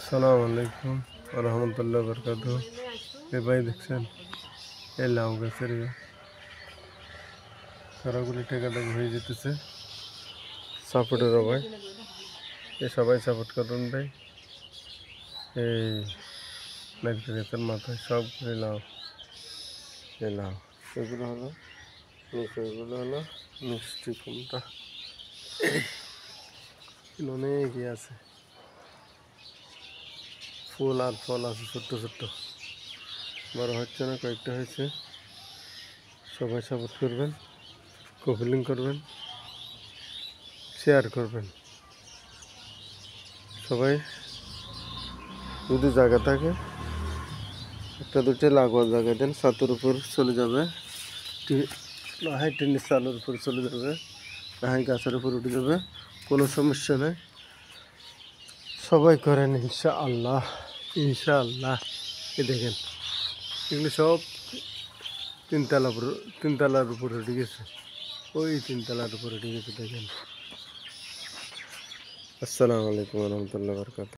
আসসালামু আলাইকুম রহমতুল্লাহ বরকাত। এ ভাই দেখছেন এই লাউ গাছের চারাগুলি টেকাটাকি হয়ে যেতেছে সাপোর্টের অভাব। এ সবাই সাপোর্ট করুন ভাই। এই নারকেল গাছের মাথায় সবগুলি লাউ, এই লাউ এগুলো হলো নিচে, এগুলো হলো মিষ্টি কুমড়া। অনেকই আছে, ফুল আর ফল আছে ছোট্ট ছোট্ট, বড় হচ্ছে না, কয়েকটা হয়েছে। সবাই সাপোর্ট করবেন, কপিলিং করবেন, শেয়ার করবেন। সবাই যদি জায়গা থাকে একটা দুটো লাগোয়া জায়গা দেন, ছাদের উপর চলে যাবে, না হয় টিনের চালের উপর চলে যাবে, না হয় গাছের উপর উঠে যাবে, কোনো সমস্যা নেই। সবাই করেন ইনশাআল্লাহ, ইনশাআল্লাহ। এ দেখেন এগুলো সব তিনতলার উপরে উঠে গেছে, ওই তিনতলার উপরে উঠে গেছে দেখেন। আসসালামু আলাইকুম রহমতুল্লাহ বরকাত।